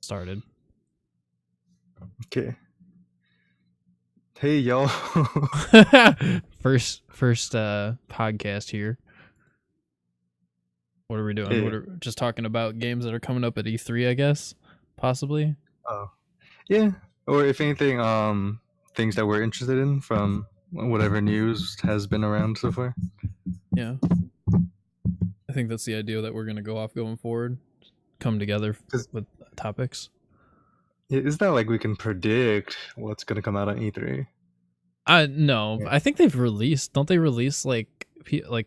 started. Okay. Hey, y'all. first podcast here. What are we doing? Hey. Just talking about games that are coming up at E3, I guess, possibly. Oh, yeah. Or if anything, things that we're interested in from whatever news has been around so far. Yeah. I think that's the idea that we're going to go off going forward. Come together with topics. It's not like we can predict what's going to come out on E3. No. Yeah. I think they've released. Don't they release like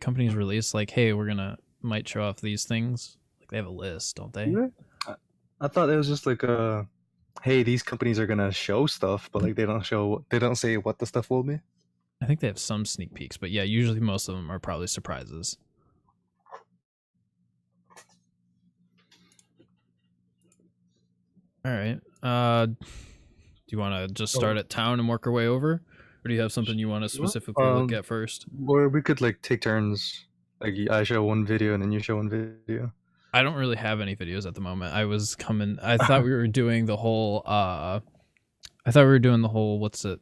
companies release like, hey, we're gonna might show off these things. Like they have a list, don't they? Yeah. I thought it was just like hey, these companies are gonna show stuff, but like they don't say what the stuff will be. I think they have some sneak peeks, but yeah, usually most of them are probably surprises. All right. Do you want to just start at town and work our way over, or do you have something you want to specifically look at first? Or we could like take turns. Like I show one video and then you show one video. I don't really have any videos at the moment. I thought we were doing the whole. What's it?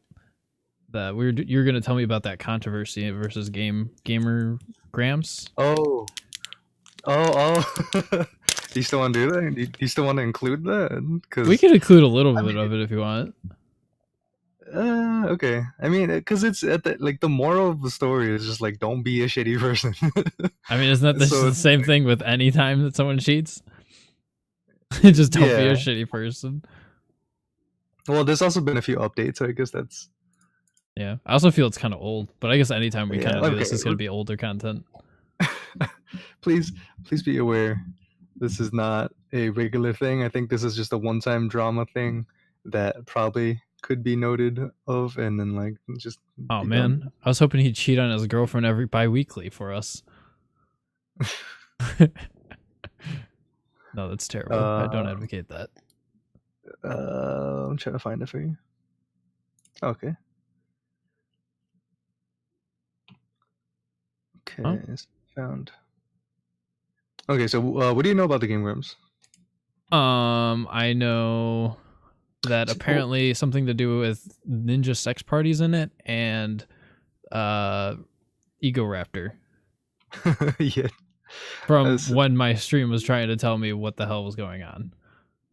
That you're gonna tell me about that controversy versus GameGrumps. Oh. Do you still want to do that? Do you still want to include that? Cause we could include a little bit of it if you want. Okay. I mean, because it's at the moral of the story is just like don't be a shitty person. I mean, isn't that the same thing with any time that someone cheats? Just don't be a shitty person. Well, there's also been a few updates, so I guess that's. Yeah, I also feel it's kind of old, but I guess anytime we kind of do this, it's going to be older content. Please be aware, this is not a regular thing. I think this is just a one-time drama thing that probably could be noted of, and then like just. Oh man, done. I was hoping he'd cheat on his girlfriend every bi-weekly for us. No, that's terrible. I don't advocate that. I'm trying to find it for you. Okay. Okay, it's found. Okay, so what do you know about the GameGrumps? I know that apparently something to do with ninja sex parties in it and Ego Raptor. Yeah. From when my stream was trying to tell me what the hell was going on.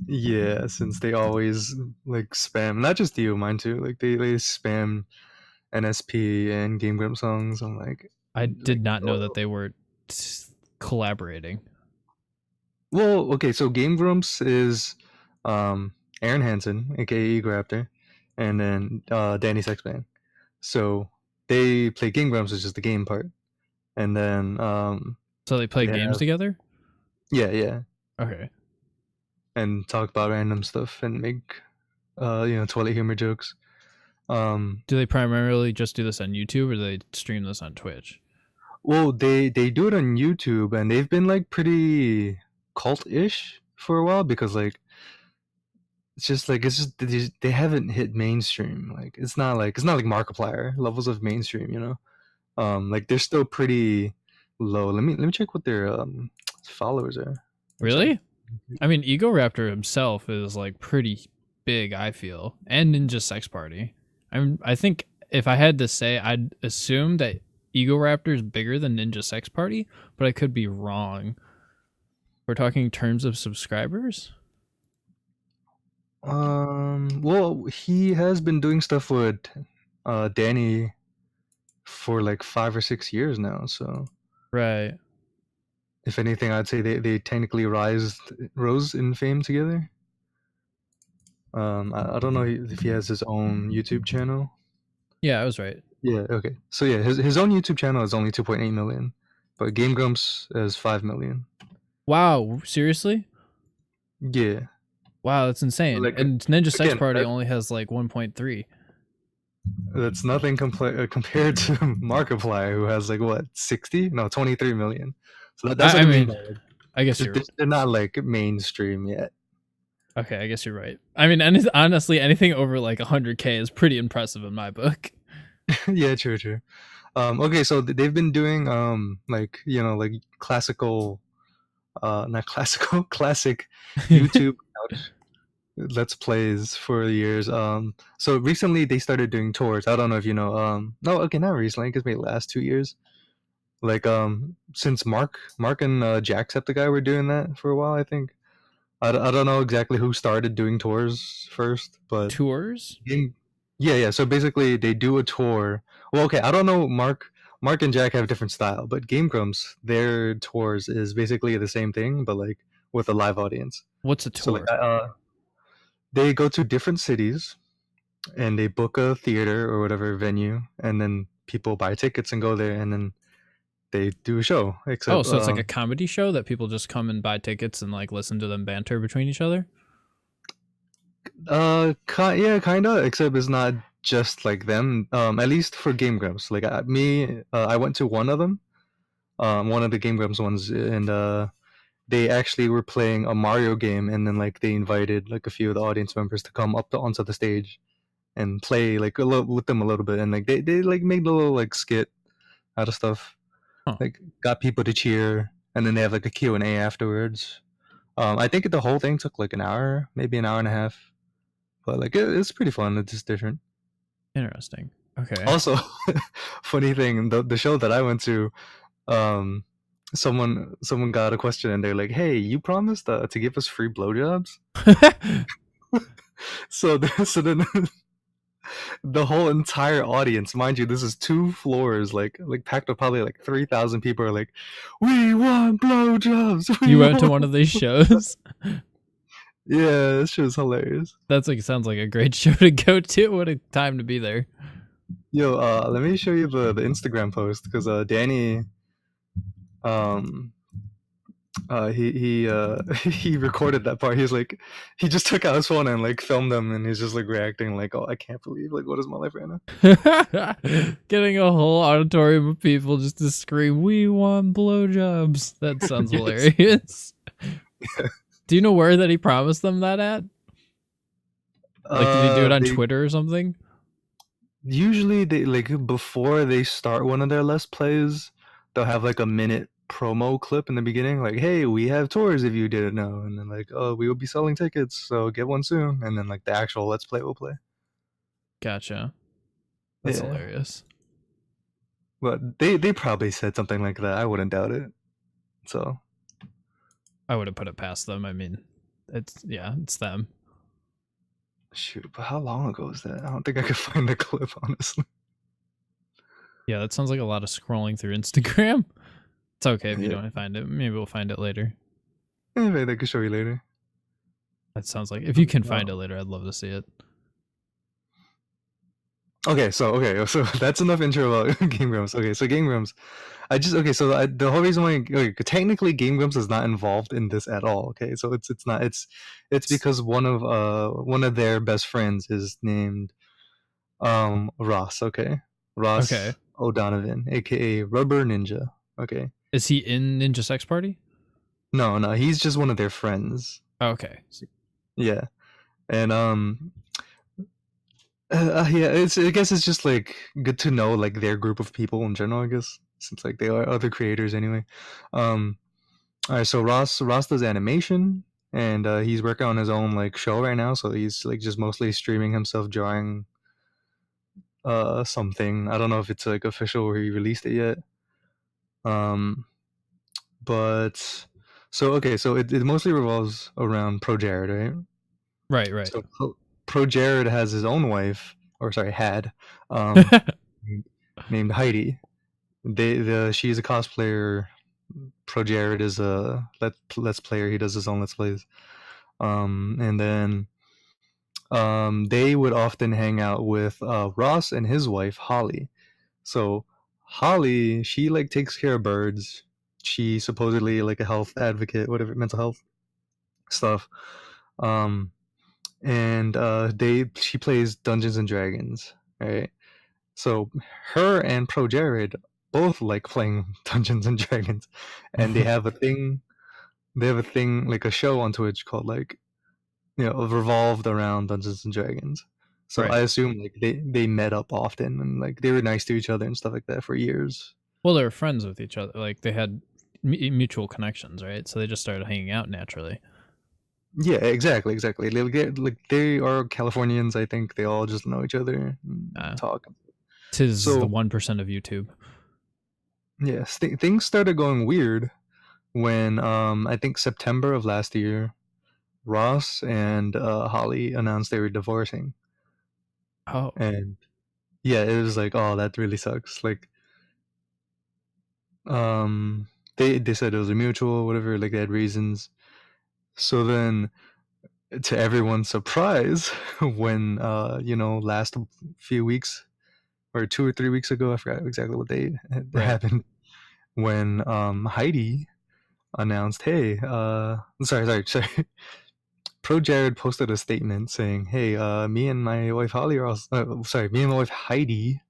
Yeah, since they always like spam, not just you, mine too. Like they spam NSP and GameGrumps songs. I'm like, I did not know that they were collaborating. Well, okay, so GameGrumps is Aaron Hansen, aka Ego Raptor, and then Danny Sexman. So they play GameGrumps, which is the game part, and then so they play games together. Yeah. Okay. And talk about random stuff and make toilet humor jokes. Do they primarily just do this on YouTube, or do they stream this on Twitch? Well, they do it on YouTube, and they've been like pretty cult-ish for a while because like they haven't hit mainstream. Like it's not like Markiplier levels of mainstream, you know. Like they're still pretty low. Let me check what their followers are. Really? I mean, Ego Raptor himself is like pretty big, I feel, and Ninja Sex Party. I think if I had to say, I'd assume that Ego Raptor is bigger than Ninja Sex Party, but I could be wrong. We're talking in terms of subscribers? Well, he has been doing stuff with Danny for like 5 or 6 years now, so. Right. If anything, I'd say they technically rose in fame together. I don't know if he has his own YouTube channel. Yeah, I was right. Yeah, okay. So yeah, his own YouTube channel is only 2.8 million, but GameGrumps is 5 million. Wow, seriously? Yeah. Wow, that's insane. Like, and Ninja Sex Party only has like 1.3. That's nothing compared to Markiplier, who has like what 23 million. So that's what I mean. I guess they're not like mainstream yet. Okay, I guess you're right. I mean, honestly, anything over like 100K is pretty impressive in my book. Yeah, true. Okay, so they've been doing like classical, not classical, classic YouTube let's plays for years. So recently they started doing tours. I don't know if you know. No, okay, not recently. I guess maybe last 2 years. Like since Mark and Jacksepticeye were doing that for a while. I think. I don't know exactly who started doing tours first, but Tours? Game, yeah, yeah. So basically, they do a tour. Well, okay, I don't know. Mark and Jack have a different style, but Game Grumps, their tours is basically the same thing, but like with a live audience. What's a So like, tour? they go to different cities and they book a theater or whatever venue, and then people buy tickets and go there, and then they do a show. Oh, Except, so it's like a comedy show that people just come and buy tickets and like listen to them banter between each other? yeah, kinda. Except it's not just like them. At least for Game Grumps, like I went to one of them, one of the Game Grumps ones, and they actually were playing a Mario game, and then like they invited like a few of the audience members to come onto the stage and play like a little with them a little bit, and like they like made a little like skit out of stuff, Huh. like got people to cheer, and then they have like a Q and A afterwards. I think the whole thing took like an hour, maybe an hour and a half, but like it's pretty fun. It's just different. Interesting. Okay. Also, funny thing, the show that I went to, um someone got a question and they're like, "Hey, you promised to give us free blowjobs." So then the whole entire audience, mind you, this is 2 floors, like packed with probably like 3,000 people, are like, "We want blowjobs. You We went to want." one of these shows? Yeah, this shit is hilarious. That's like sounds like a great show to go to. What a time to be there. Yo, let me show you the Instagram post because Danny, um he recorded that part. He's like, he just took out his phone and like filmed them, and he's just like reacting like, "Oh, I can't believe like what is my life right now." Getting a whole auditorium of people just to scream, "We want blowjobs." That sounds Yes. hilarious. Do you know where that he promised them that at? Like, did he do it on They Twitter or something? usually they like before they start one of their Let's Plays, they'll have like a minute promo clip in the beginning, like, "Hey, we have tours if you didn't know," and then like, "Oh, we will be selling tickets, so get one soon," and then like the actual Let's Play will play. Gotcha. That's Yeah, hilarious. but they probably said something like that. I wouldn't doubt it. So I would have put it past them. I mean, it's them. shoot, but how long ago was that? I don't think I could find the clip, honestly. Yeah, that sounds like a lot of scrolling through Instagram. It's okay if you Yeah, don't find it. Maybe we'll find it later. maybe I could show you later. That sounds like if you can find No. it later, I'd love to see it. Okay, so that's enough intro about Game Grumps. Okay, so Game Grumps, I just okay. So the whole reason why, okay, technically Game Grumps is not involved in this at all. Okay, so it's not it's because one of their best friends is named Ross. Okay, Okay. Ross O'Donovan, aka Rubber Ninja. Okay, Is he in Ninja Sex Party? no, he's just one of their friends. Okay. Yeah, and yeah, I guess it's just like good to know like their group of people in general. I guess since like they are other creators anyway. Um, all right, so Ross does animation, and he's working on his own like show right now. So he's like just mostly streaming himself drawing something. I don't know if it's like official or he released it yet. Um, but so okay, so it mostly revolves around ProJared, right? Right, right. So ProJared has his own wife, or sorry, had, um, named Heidi. She's a cosplayer. ProJared is a let's player. He does his own let's plays. And then they would often hang out with Ross and his wife Holly. So Holly, she like takes care of birds. She supposedly like a health advocate, whatever, mental health stuff. Um, and they she plays Dungeons and Dragons, right? So her and ProJared both like playing Dungeons and Dragons, and they have a thing. They have a thing like a show on Twitch called like, revolved around Dungeons and Dragons. So Right. I assume like they met up often and like they were nice to each other and stuff like that for years. Well, they were friends with each other. Like they had mutual connections, right? So they just started hanging out naturally. Yeah, exactly. Like they are Californians. I think they all just know each other and Uh, talk. tis the So 1% of YouTube. yes, things started going weird when I think September of last year, Ross and Holly announced they were divorcing, Oh, and yeah, it was like, oh, that really sucks. Like, um, they said it was a mutual, whatever. Like they had reasons. So then, to everyone's surprise, when last few weeks or 2 or 3 weeks ago, I forgot exactly what day it right, happened, when Heidi announced, hey, sorry. ProJared posted a statement saying, "Hey, me and my wife Holly are also, me and my wife Heidi.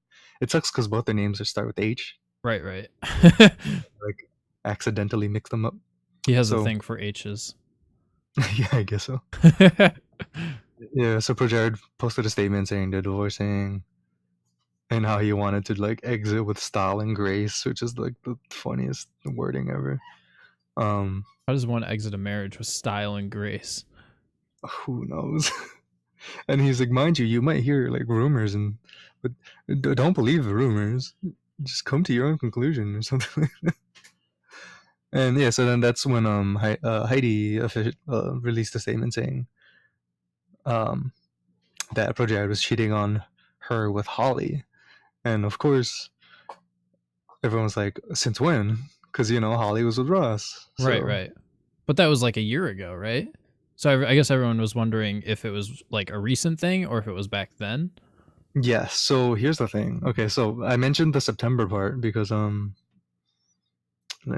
It sucks because both their names are start with H. right. Like, accidentally mixed them up. He has a So thing for H's. yeah, I guess so. Yeah, so ProJared posted a statement saying they're divorcing and how he wanted to like exit with style and grace, which is like the funniest wording ever. Um, How does one exit a marriage with style and grace? who knows? And he's like, mind you, you might hear like rumors, but don't believe the rumors. Just come to your own conclusion or something. And yeah, so then that's when Heidi released a statement saying um that ProJared was cheating on her with Holly, and of course everyone was like, since when? Because Holly was with Ross, so Right. But that was like a year ago, right? So I guess everyone was wondering if it was like a recent thing or if it was back then. yes. So here's the thing. Okay, so I mentioned the September part because let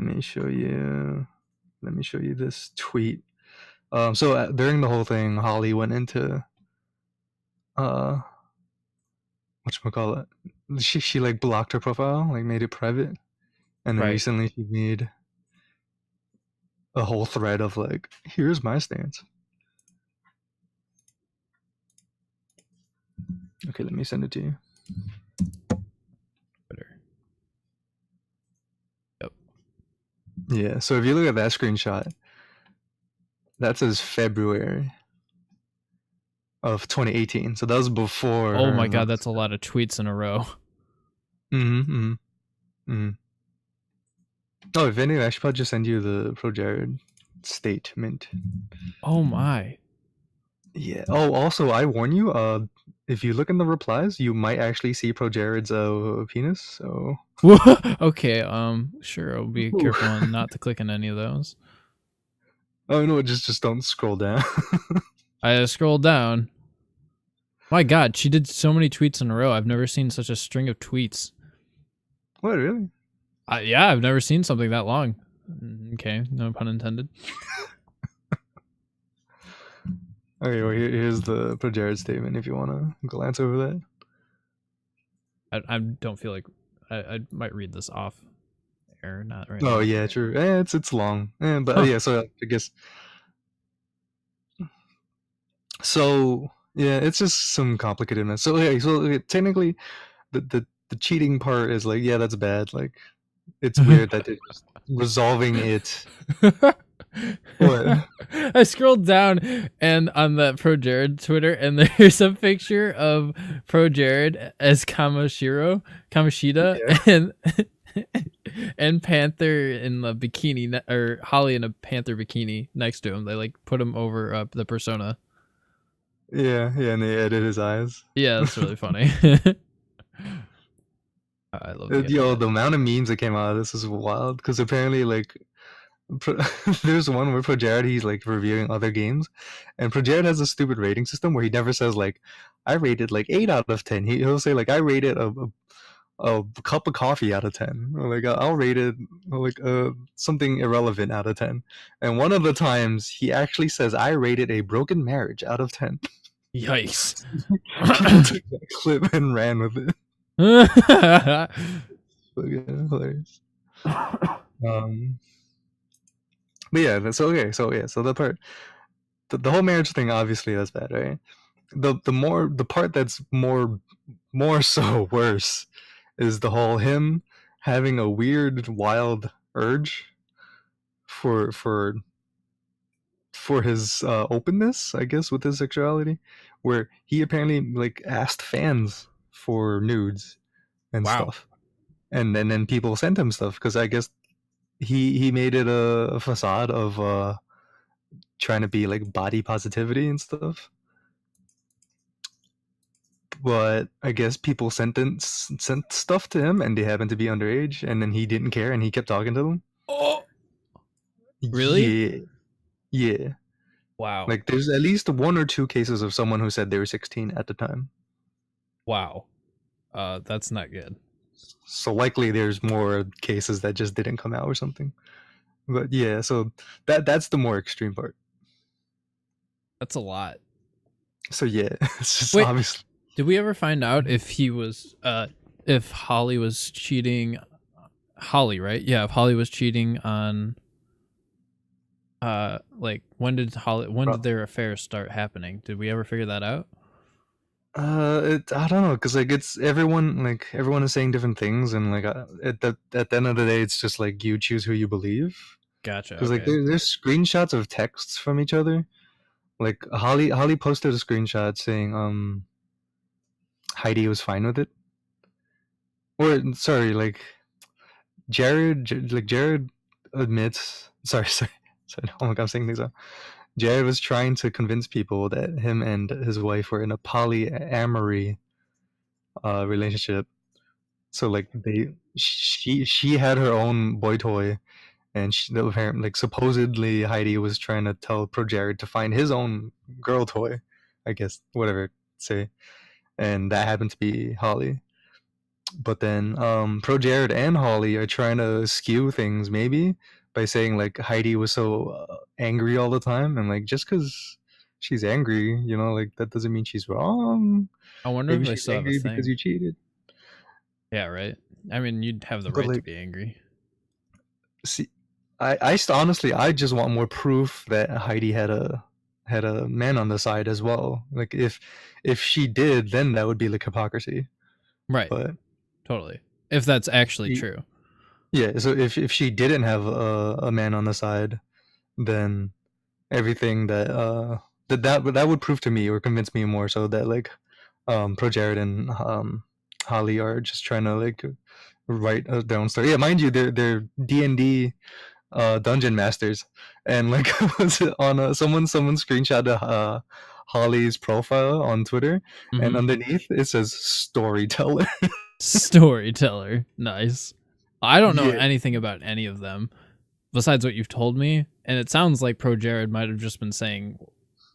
me show you. Let me show you this tweet. So during the whole thing, Holly went into uh, whatchamacallit. She like blocked her profile, like made it private, and then Right. recently she made a whole thread of like, here's my stance. Okay, let me send it to you. Twitter. Yep. Yeah. So if you look at that screenshot, that says February of 2018. So that was before Oh her my and god, Ross. that's a lot of tweets in a row. Mm-hmm. Mm-hmm. Oh, if anything, I should probably just send you the ProJared statement. Oh my. Yeah. Oh, also, I warn you. If you look in the replies, you might actually see ProJared's penis. So. Okay, sure, I'll be Ooh. careful on not to click on any of those. Oh no, just don't scroll down. I scrolled down. My god, she did so many tweets in a row. I've never seen such a string of tweets. What really? Yeah, I've never seen something that long. Okay, no pun intended. Okay, well here's the ProJared statement. If you want to glance over that. I don't feel like I might read this off air, not right Oh now. yeah, true. It's long. But Huh. yeah, so I guess so. Yeah, it's just some complicatedness. So yeah, so okay, technically, the cheating part is like, yeah, that's bad. Like, it's weird that they're just resolving it. What? I scrolled down and on that ProJared Twitter, and there's a picture of ProJared as Kamoshida, Yeah. and Panther in the bikini, or Holly in a Panther bikini next to him. They like put him over the persona. Yeah, and they edit his eyes. Yeah, that's really funny. I love the Yo, internet. the amount of memes that came out of this is wild. Because apparently, like, Pro- there's one where ProJared he's like reviewing other games, and ProJared has a stupid rating system where he never says like, I rated like 8 out of 10. He'll say like, I rated a cup of coffee out of 10, or like I'll rate it like something irrelevant out of 10. And one of the times he actually says, I rated a broken marriage out of 10. Yikes. People took that clip and ran with it. So yeah, hilarious. Um, but yeah, so okay, so yeah, so the part, the whole marriage thing, obviously that's bad, right? The part that's more so worse is the whole him having a weird, wild urge for for his openness, I guess, with his sexuality, where he apparently like asked fans for nudes and Wow. stuff, and then people sent him stuff because I guess he made it a facade of trying to be like body positivity and stuff. But I guess people sent stuff to him, and they happened to be underage, and then he didn't care, and he kept talking to them. Oh, really? Yeah, yeah. Wow. Like there's at least one or two cases of someone who said they were 16 at the time. Wow. That's not good. So likely there's more cases that just didn't come out or something. But yeah, so that's the more extreme part. That's a lot. So yeah, it's just Wait, obviously. did we ever find out if he was if Holly was cheating? Holly, right? Yeah, if Holly was cheating on like when did their affairs start happening? Did we ever figure that out? I don't know, cause like everyone is saying different things, and like at the end of the day, it's just like you choose who you believe. Gotcha. Cause like Okay. there's screenshots of texts from each other. Like Holly posted a screenshot saying Heidi was fine with it, or sorry, like Jared admits. Sorry. Oh my god, I'm saying things up. Jared was trying to convince people that him and his wife were in a polyamory relationship. So like she had her own boy toy, and apparently like supposedly Heidi was trying to tell ProJared to find his own girl toy, I guess whatever say, and that happened to be Holly. But then ProJared and Holly are trying to skew things maybe by saying like Heidi was so angry all the time, and like just because she's angry, like that doesn't mean she's wrong. I wonder if Maybe they she's still have a angry because thing. you cheated. Yeah, right. I mean, you'd have the But right to like, be angry. see, honestly, I just want more proof that Heidi had a man on the side as well. Like if she did, then that would be like hypocrisy. Right. But Totally. If that's actually y- true. yeah, so if she didn't have a man on the side, then everything that would prove to me or convince me more so that like ProJared and Holly are just trying to like write their own story. Yeah, mind you, they're D&D dungeon masters, and like was it on someone screenshotted Holly's profile on Twitter, and Mm-hmm. underneath it says storyteller. Storyteller. Nice. I don't know Yeah. anything about any of them besides what you've told me, and it sounds like ProJared might have just been saying.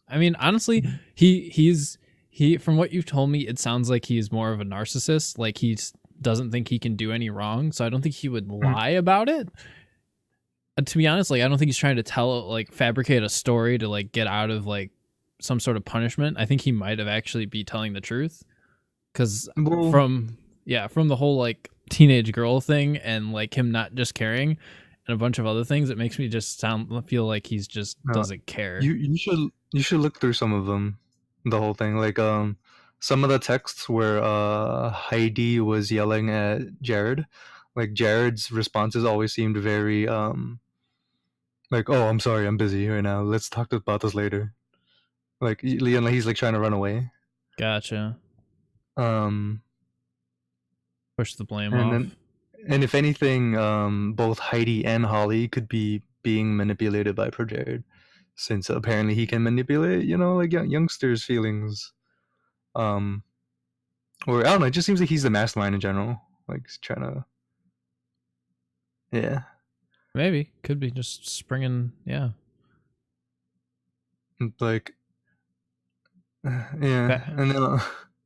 I mean, honestly, he from what you've told me, it sounds like he's more of a narcissist. Like he doesn't think he can do any wrong, so I don't think he would lie about it. To be honest, like I don't think he's trying to fabricate a story to like get out of like some sort of punishment. I think he might have actually be telling the truth because Well, from the whole like teenage girl thing and like him not just caring and a bunch of other things, it makes me just feel like he's just no, doesn't care. you should look through some of them, the whole thing. Like some of the texts where Heidi was yelling at Jared, like Jared's responses always seemed very like, oh, I'm sorry, I'm busy right now. Let's talk about this later. Like Leon, like, he's like trying to run away. Gotcha. Um, Push the blame and then off. and if anything, both Heidi and Holly could be being manipulated by ProJared, since apparently he can manipulate, like youngsters' feelings. Um, or I don't know. It just seems like he's the mastermind in general. Like he's trying to, yeah, Maybe could be just springing. Yeah. like, yeah, Fa- and then.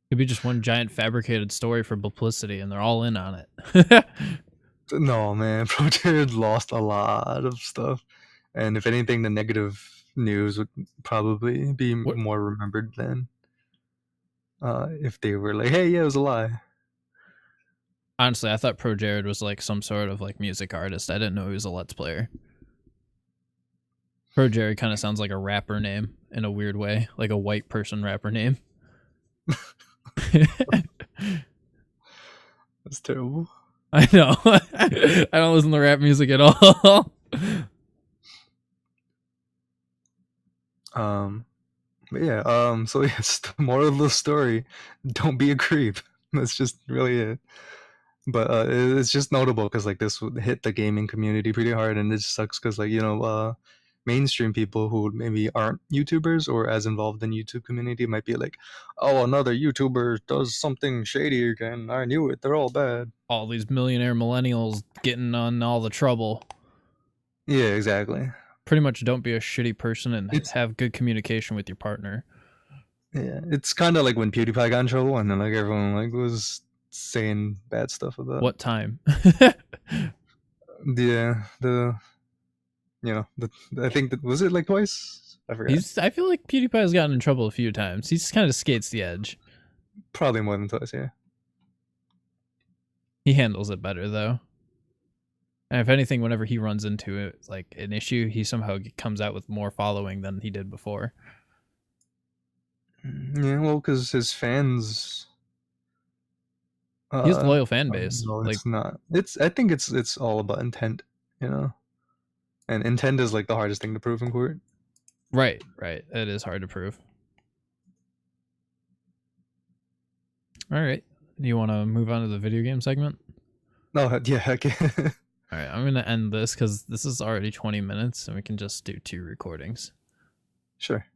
Could be just one giant fabricated story for publicity, and they're all in on it. No, man, ProJared lost a lot of stuff, and if anything, the negative news would probably be What? more remembered than if they were like, "Hey, yeah, it was a lie." Honestly, I thought ProJared was like some sort of like music artist. I didn't know he was a Let's Player. ProJared kind of sounds like a rapper name in a weird way, like a white person rapper name. That's terrible. I know. I don't listen to rap music at all. Um, but yeah. So yes, the moral of the story: don't be a creep. That's just really it. But it's just notable because like this would hit the gaming community pretty hard, and it just sucks because like mainstream people who maybe aren't YouTubers or as involved in YouTube community might be like, oh, another YouTuber does something shady again. I knew it. They're all bad. All these millionaire millennials getting on all the trouble. Yeah, exactly. Pretty much don't be a shitty person and It's have good communication with your partner. yeah, it's kind of like when PewDiePie got in trouble, and then like everyone like was saying bad stuff about. What time? Yeah, I think that was it like twice. I forgot. I feel like PewDiePie has gotten in trouble a few times. He just kind of skates the edge. Probably more than twice. Yeah. He handles it better though. And if anything, whenever he runs into it, like an issue, he somehow comes out with more following than he did before. Yeah, well, because his fans. He has a loyal fan base. No, Like, it's not. I think it's all about intent, you know. And intent is like the hardest thing to prove in court. right. It is hard to prove. All right. You want to move on to the video game segment? No, yeah, okay. All right. I'm going to end this because this is already 20 minutes and we can just do 2 recordings. Sure.